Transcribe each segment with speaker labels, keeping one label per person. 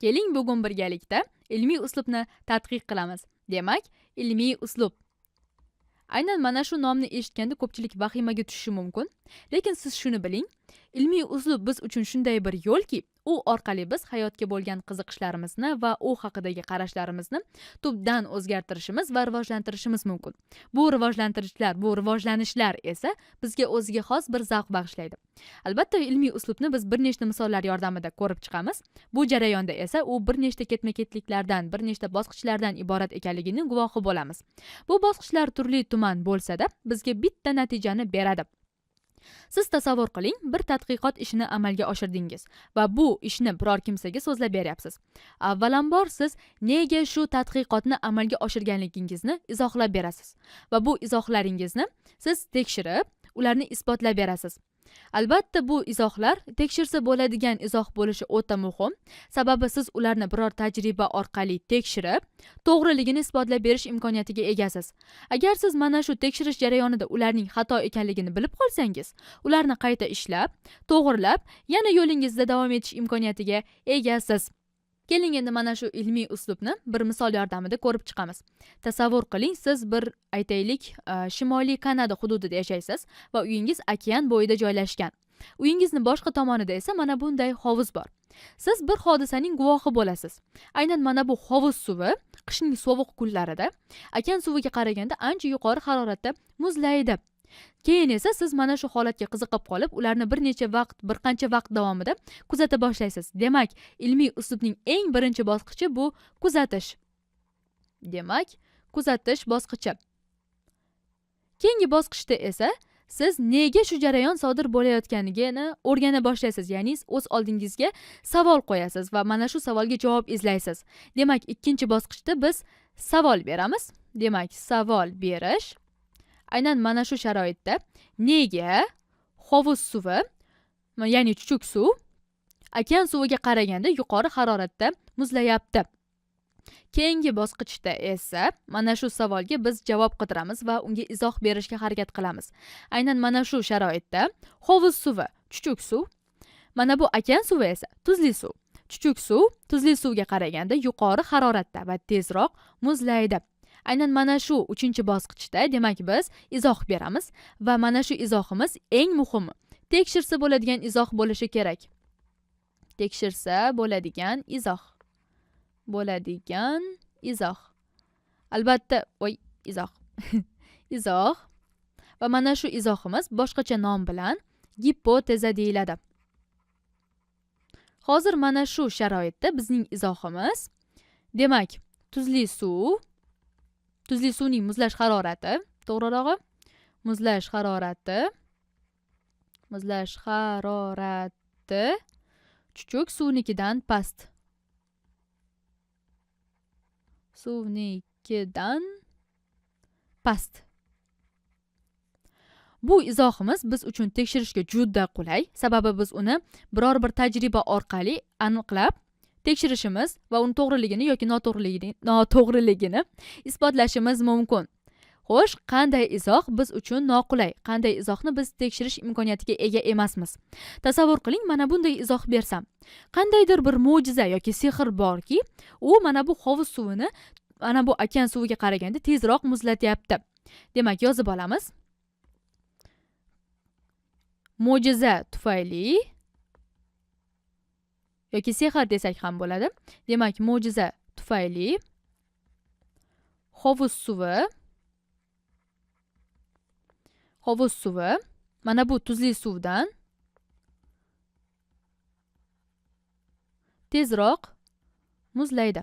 Speaker 1: Keling bugun birgalikda ilmiy uslubni tadqiq qilamiz. Demak, ilmiy uslub. Aynan mana shu nomni eshitganda ko'pchilik vahimaga tushishi mumkin. Lekin siz shuni biling, ilmiy uslub biz uchun shunday bir yo'lki, u orqali biz hayotga bo'lgan qiziqishlarimizni va u haqidagi qarashlarimizni tubdan o'zgartirishimiz va rivojlantirishimiz mumkin. Bu rivojlanishlar esa bizga o'ziga xos bir zavq bag'ishlaydi. Albatta, ilmiy uslubni biz bir nechta misollar yordamida ko'rib chiqamiz. Bu jarayonda esa u bir nechta ketma-ketliklardan, bir nechta bosqichlardan iborat ekanligining guvohi bo'lamiz. Bu bosqichlar turli tuman bo'lsa-da, bizga bitta natijani beradi. Siz tasavvur qiling, bir tadqiqot ishini amalga oshirdingiz va bu ishni biror kimsaga so'zlab beryapsiz. Avvalambor siz nega shu tadqiqotni amalga oshirganligingizni izohlab berasiz va bu izohlaringizni siz tekshirib, ularni isbotlab berasiz. Albatta, bu izohlar tekshirsa bo'ladigan izoh bo'lishi o'ta muhim. Sababi siz ularni biror tajriba orqali tekshirib, to'g'riligini isbotlab berish imkoniyatiga egasiz. Agar siz mana shu tekshirish jarayonida ularning xato ekanligini bilib qolsangiz, ularni qayta ishlab, to'g'rilab, yana yo'lingizda davom etish imkoniyatiga egasiz. Keling endi mana shu ilmiy uslubni bir misol yordamida ko'rib chiqamiz. Tasavvur qiling, siz bir aytaylik Shimoliy Kanada hududida yashaysiz va uyingiz okean bo'yida joylashgan. Uyingizni boshqa tomonida esa mana bunday hovuz bor. Siz bir hodisaning guvohi bo'lasiz. Aynan mana bu hovuz suvi qishning sovuq kunlarida okean suviga qaraganda ancha yuqori haroratda muzlaydi. Keyin esa siz mana shu holatga qiziqib qolib, ularni bir qancha vaqt davomida kuzata boshlaysiz. Demak, ilmiy uslubning eng birinchi bosqichi bu kuzatish. Demak, kuzatish bosqichi. Keyingi bosqichda esa siz nega shu jarayon sodir bo'layotganligini o'rgana boshlaysiz. Ya'ni o'z oldingizga savol qo'yasiz va mana shu savolga javob izlaysiz. Demak, ikkinchi bosqichda biz savol beramiz. Demak, savol berish. Aynan mana shu sharoitda nega hovuz suvi, ya'ni chuchuk suv, okean suviga qaraganda yuqori haroratda muzlayapti? Keyingi bosqichda esa mana shu savolga biz javob qidiramiz va unga izoh berishga harakat qilamiz. Aynan mana shu sharoitda hovuz suvi chuchuk suv, mana bu okean suvi esa tuzli suv. Chuchuk suv tuzli suvga qaraganda yuqori haroratda va tezroq muzlaydi. Aynan mana shu 3-bosqichda demak biz izoh beramiz va mana shu izohimiz eng muhimi tekshirsa bo'ladigan izoh bo'lishi kerak. Tekshirsa bo'ladigan izoh. Albatta, izoh. Izoh. Va mana shu izohimiz boshqacha nom bilan gipoteza deyiladi. Hozir mana shu sharoitda bizning izohimiz, demak, tuzli suvning muzlash harorati, to'g'rirog'i, muzlash harorati chuchuk suvnikidan past. Bu izohimiz biz uchun tekshirishga juda qulay. Sababi biz uni biror bir tajriba orqali aniqlab tekshirishimiz va uni to'g'riligini yoki noto'g'riligini isbotlashimiz mumkin. Xo'sh, qanday izoh biz uchun noqulay? Qanday izohni biz tekshirish imkoniyatiga ega emasmiz? Tasavvur qiling, mana bunday izoh bersam. Qandaydir bir mo'jiza yoki sehr borki, u mana bu hovuz suvini mana bu okean suviga qaraganda tezroq muzlatyapti. Demak, yozib olamiz. Mo'jiza tufayli yoki sehr desak ham bo'ladi. Demak, mo'jiza tufayli hovuz suvi mana bu tuzli suvdan tezroq muzlaydi.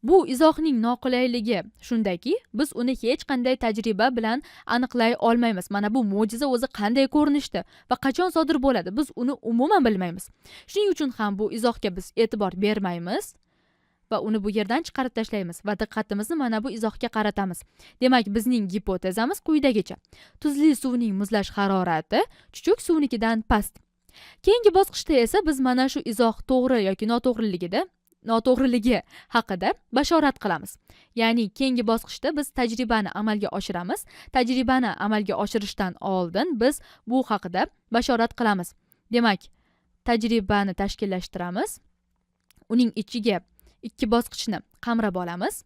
Speaker 1: Bu izohning noqulayligi shundaki, biz uni hech qanday tajriba bilan aniqlay olmaymiz. Mana bu mo'jiza o'zi qanday ko'rinishda va qachon sodir bo'ladi, biz uni umuman bilmaymiz. Shuning uchun ham bu izohga biz e'tibor bermaymiz va uni bu yerdan chiqarib tashlaymiz va diqqatimizni mana bu izohga qaratamiz. Demak, bizning gipotezamiz quyidagicha. Tuzli suvning muzlash harorati chuchuk suvnikidan past. Keyingi bosqichda esa biz mana shu izoh to'g'ri yoki noto'g'riligi haqida bashorat qilamiz. Ya'ni keyingi bosqichda biz tajribani amalga oshiramiz. Tajribani amalga oshirishdan oldin biz bu haqida bashorat qilamiz. Demak, tajribani tashkillashtiramiz. Uning ichiga 2 bosqichni qamrab olamiz.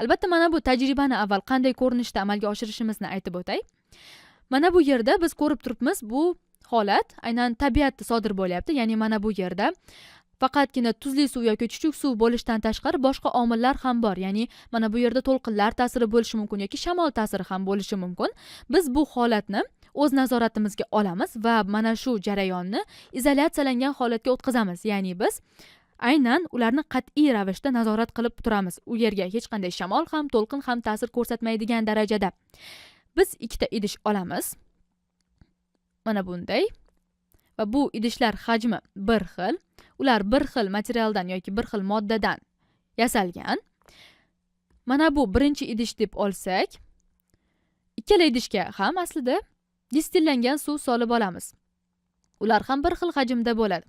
Speaker 1: Albatta mana bu tajribani avval qanday ko'rinishda amalga oshirishimizni aytib o'tay. Mana bu yerda biz ko'rib turibmiz, bu holat aynan tabiatda sodir bo'lyapti. Ya'ni mana bu yerda faqatgina tuzli suv yoki chuchuk suv bo'lishdan tashqari boshqa omillar ham bor. Ya'ni mana bu yerda to'lqinlar ta'siri bo'lishi mumkin yoki shamol ta'siri ham bo'lishi mumkin. Biz bu holatni o'z nazoratimizga olamiz va mana shu jarayonni izolyatsiyalangan holatga o'tkazamiz. Ya'ni biz aynan ularni qat'iy ravishda nazorat qilib turamiz. U yerga hech qanday shamol ham, to'lqin ham ta'sir ko'rsatmaydigan darajada. Biz 2 ta idish olamiz. Mana bunday. Va bu idishlar hajmi bir xil. Ular bir xil materialdan yoki bir xil moddadan yasalgan. Mana bu birinchi idish deb olsak, ikkala idishga ham aslida distillangan suv solib olamiz. Ular ham bir xil hajmda bo'ladi.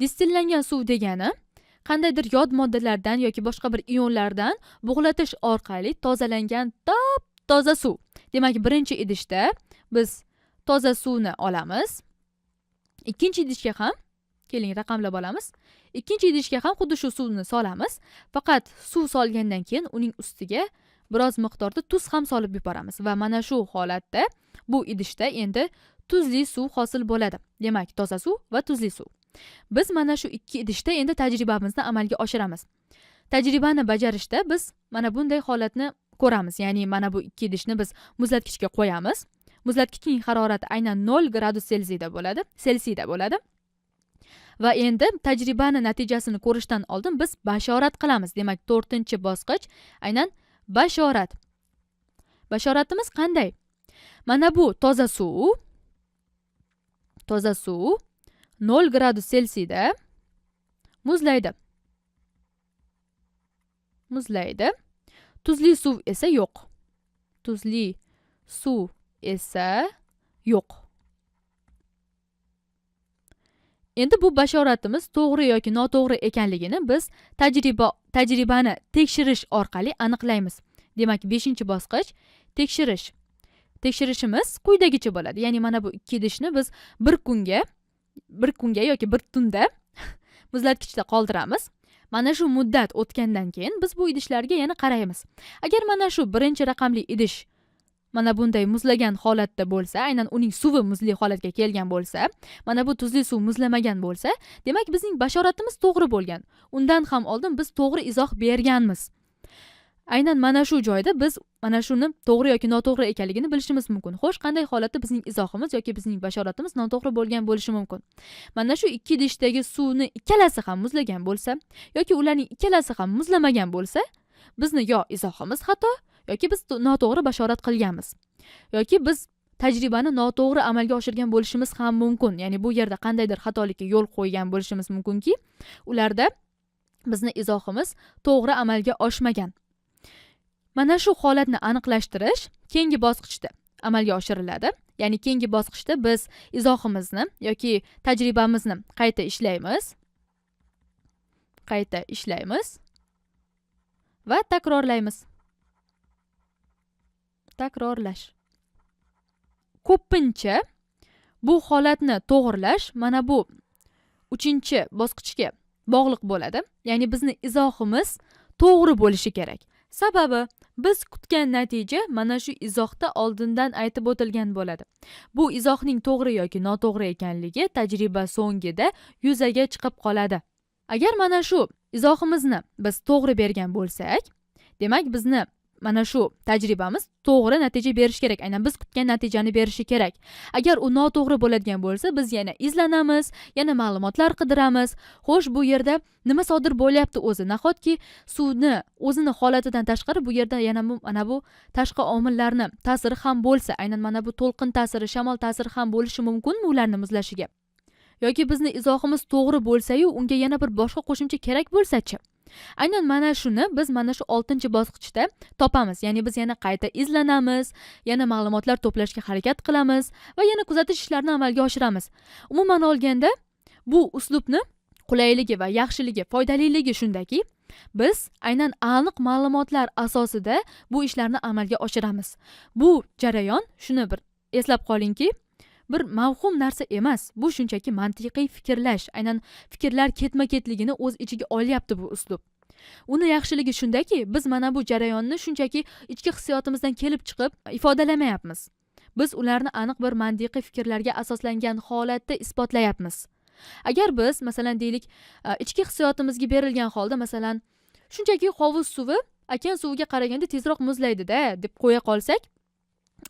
Speaker 1: Distillangan suv degani qandaydir yod moddalardan yoki boshqa bir ionlardan bug'latish orqali tozalangan toza suv. Demak, birinchi idishda biz toza suvni olamiz. Ikkinchi idishga ham keling raqamlab olamiz. Ikkinchi idishga ham xuddi shu suvni solamiz. Faqat suv solgandan keyin uning ustiga biroz miqdorda tuz ham solib yuboramiz va mana shu holatda bu idishda endi tuzli suv hosil bo'ladi. Demak, toza suv va tuzli suv. Biz mana shu 2 idishda endi tajribamizni amalga oshiramiz. Tajribani bajarishda biz mana bunday holatni ko'ramiz. Ya'ni mana bu 2 idishni biz muzlatgichga qo'yamiz. Muzlatgichning harorati aynan 0 gradus Selsiyda bo'ladi. Va endi tajribani natijasini ko'rishdan oldin biz bashorat qilamiz. Demak, 4-bosqich aynan bashorat. Bashoratimiz qanday? Mana bu toza suv 0 gradus Selsiyda muzlaydi. Tuzli suv esa yo'q. Endi bu bashoratimiz to'g'ri yoki noto'g'ri ekanligini biz tajribani tekshirish orqali aniqlaymiz. Demak, 5-bosqich tekshirish. Tekshirishimiz quyidagicha bo'ladi. Ya'ni mana bu 2 idishni biz bir kunga yoki bir tunda muzlatgichda qoldiramiz. Mana shu muddat o'tgandan keyin biz bu idishlarga yana qaraymiz. Agar mana shu birinchi raqamli idish mana bunday muzlagan holatda bo'lsa, aynan uning suvi muzli holatga kelgan bo'lsa, mana bu tuzli suv muzlamagan bo'lsa, demak bizning bashoratimiz to'g'ri bo'lgan. Undan ham oldin biz to'g'ri izoh berganmiz. Aynan mana shu joyda biz mana shuni to'g'ri yoki noto'g'ri ekanligini bilishimiz mumkin. Xo'sh, qanday holatda bizning izohimiz yoki bizning bashoratimiz noto'g'ri bo'lgan bo'lishi mumkin? Mana shu 2 idishdagi suvni ikkalasi ham muzlagan bo'lsa yoki ularning ikkalasi ham muzlamagan bo'lsa, bizni yo izohimiz xato yoki biz noto'g'ri bashorat qilganmiz. Yoki biz tajribani noto'g'ri amalga oshirgan bo'lishimiz ham mumkin. Ya'ni bu yerda qandaydir xatolikka yo'l qo'ygan bo'lishimiz mumkinki, ularda bizni izohimiz to'g'ri amalga oshmagan. Mana shu holatni aniqlashtirish keyingi bosqichda amalga oshiriladi. Ya'ni keyingi bosqichda biz izohimizni yoki tajribamizni qayta ishlaymiz va takrorlaymiz. Takrorlash. Ko'pincha bu holatni to'g'rilash mana bu 3-bosqichga bog'liq bo'ladi. Ya'ni bizni izohimiz to'g'ri bo'lishi kerak. Sababi biz kutgan natija mana shu izohda oldindan aytib o'tilgan bo'ladi. Bu izohning to'g'ri yoki noto'g'ri ekanligi tajriba so'ngida yuzaga chiqib qoladi. Agar mana shu izohimizni biz to'g'ri bergan bo'lsak, demak bizni mana shu tajribamiz to'g'ri natija berishi kerak. Aynan biz kutgan natijani berishi kerak. Agar u noto'g'ri bo'ladigan bo'lsa, biz yana izlanamiz, yana ma'lumotlar qidiramiz. Xo'sh, bu yerda nima sodir bo'lyapti o'zi? Nahotki suvni o'zini holatidan tashqari bu yerda yana mana bu tashqi omillarni ta'siri ham bo'lsa, aynan mana bu to'lqin ta'siri, shamol ta'siri ham bo'lishi mumkinmi ularni muzlashiga? Yoki bizni izohimiz to'g'ri bo'lsa-yu, unga yana bir boshqa qo'shimcha kerak bo'lsa-chi? Aynan mana shuni biz mana shu 6-bosqichda topamiz. Ya'ni biz yana qayta izlanamiz, yana ma'lumotlar to'plashga harakat qilamiz va yana kuzatish ishlarini amalga oshiramiz. Umuman olganda, bu uslubni qulayligi va yaxshiligi, foydaliligi shundaki, biz aynan aniq ma'lumotlar asosida bu ishlarni amalga oshiramiz. Bu jarayon, shuni bir eslab qolingki, bir mavhum narsa emas. Bu shunchaki mantiqiy fikrlash, aynan fikrlar ketma-ketligini o'z ichiga olyapti bu uslub. Uni yaxshiligi shundaki, biz mana bu jarayonni shunchaki ichki hissiyotimizdan kelib chiqib ifodalamayapmiz. Biz ularni aniq bir mantiqiy fikrlarga asoslangan holatda isbotlayapmiz. Agar biz masalan deylik, ichki hissiyotimizga berilgan holda masalan shunchaki hovuz suvi okean suviga qaraganda tezroq muzlaydi-da deb qo'ya qolsak,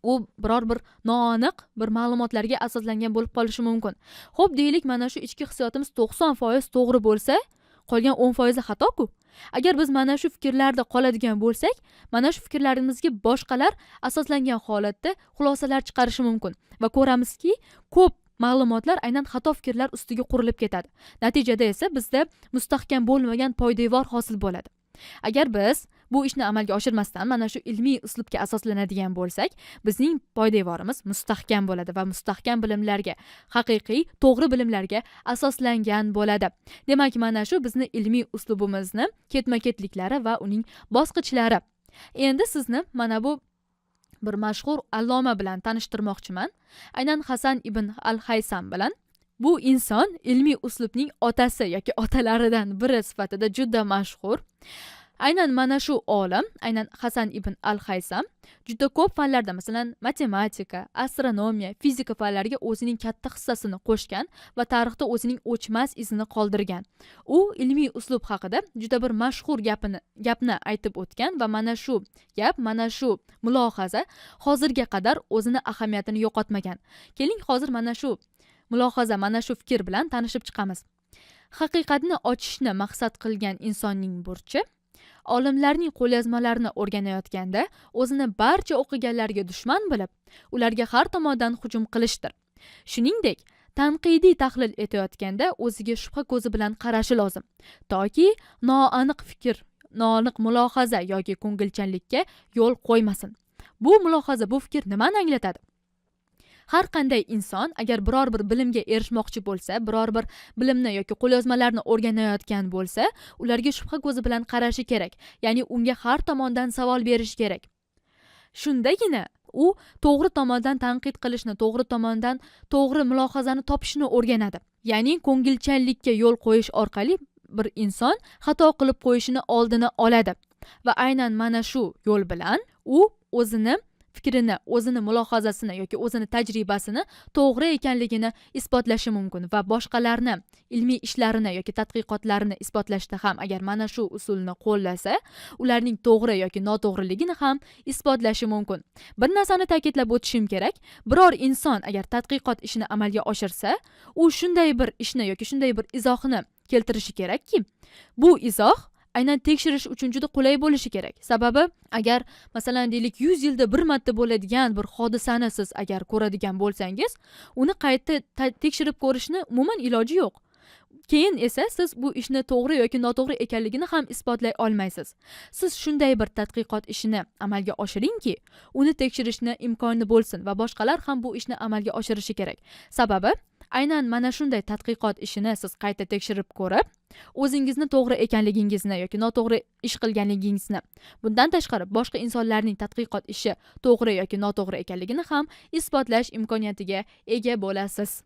Speaker 1: u biror bir noaniq bir ma'lumotlarga asoslangan bo'lib qolishi mumkin. Xo'p deylik, mana shu ichki hissiyotimiz 90% to'g'ri bo'lsa, qolgan 10% xato-ku. Agar biz mana shu fikrlarda qoladigan bo'lsak, mana shu fikrlarimizga boshqalar asoslangan holatda xulosalar chiqarishi mumkin va ko'ramizki, ko'p ma'lumotlar aynan xato fikrlar ustiga qurilib ketadi. Natijada esa bizda mustahkam bo'lmagan poydevor hosil bo'ladi. Agar biz bu ishni amalga oshirmasdan mana shu ilmiy uslubga asoslanadigan bo'lsak, bizning poydevorimiz mustahkam bo'ladi va mustahkam bilimlarga, haqiqiy, to'g'ri bilimlarga asoslangan bo'ladi. Demak, mana shu bizni ilmiy uslubimizni ketma-ketliklari va uning bosqichlari. Endi sizni mana bu bir mashhur alloma bilan tanishtirmoqchiman. Aynan Hasan ibn al-Haysam bilan. Bu inson ilmiy uslubning otasi yoki otalaridan biri sifatida juda mashhur. Aynan mana shu olim, aynan Hasan ibn al-Haysam juda ko'p fanlarda, masalan, matematika, astronomiya, fizika fanlariga o'zining katta hissasini qo'shgan va tarixda o'zining o'chmas izini qoldirgan. U ilmiy uslub haqida juda bir mashhur gapni aytib o'tgan va mana shu gap, mana shu mulohaza hozirga qadar o'zini ahamiyatini yo'qotmagan. Keling, hozir mana shu mulohaza, mana shu fikr bilan tanishib chiqamiz. Haqiqatni ochishni maqsad qilgan insonning burchi olimlarning qo'lyozmalarini o'rganayotganda o'zini barcha o'qiganlarga dushman bilib, ularga har tomondan hujum qilishdir. Shuningdek, tanqidiy tahlil etayotganda o'ziga shubha ko'zi bilan qarashi lozim, toki noaniq fikr, noaniq mulohaza yoki ko'ngilchanlikka yo'l qo'ymasin. Bu mulohaza, bu fikr nimani anglatadi? Har qanday inson agar biror bir bilimga erishmoqchi bo'lsa, biror bir bilimni yoki qo'lyozmalarni o'rganayotgan bo'lsa, ularga shubha ko'zi bilan qarashi kerak. Ya'ni unga har tomondan savol berish kerak. Shundagina u to'g'ri tomondan tanqid qilishni, to'g'ri tomondan to'g'ri mulohazani topishni o'rganadi. Ya'ni ko'ngilchanlikka yo'l qo'yish orqali bir inson xato qilib qo'yishini oldini oladi va aynan mana shu yo'l bilan u o'zini fikrini, o'zini mulohazasini yoki o'zini tajribasini to'g'ri ekanligini isbotlashi mumkin va boshqalarni ilmiy ishlarini yoki tadqiqotlarini isbotlashda ham agar mana shu usulni qo'llasa, ularning to'g'ri yoki noto'g'riligini ham isbotlashi mumkin. Bir narsani ta'kidlab o'tishim kerak. Biror inson agar tadqiqot ishini amalga oshirsa, u shunday bir ishni yoki shunday bir izohni keltirishi kerakki, bu izoh aynan tekshirish uchun juda qulay bo'lishi kerak. Sababi, agar masalan deylik 100 yilda bir marta bo'ladigan bir hodisani siz agar ko'radigan bo'lsangiz, uni qayta tekshirib ko'rishni umuman iloji yo'q. Keyin esa siz bu ishni to'g'ri yoki noto'g'ri ekanligini ham isbotlay olmaysiz. Siz shunday bir tadqiqot ishini amalga oshiringki, uni tekshirishni imkoni bo'lsin va boshqalar ham bu ishni amalga oshirishi kerak. Sababi, aynan mana shunday tadqiqot ishini siz qayta tekshirib ko'rib, o'zingizni to'g'ri ekanligingizni yoki noto'g'ri ish qilganligingizni, bundan tashqari boshqa insonlarning tadqiqot ishi to'g'ri yoki noto'g'ri ekanligini ham isbotlash imkoniyatiga ega bo'lasiz.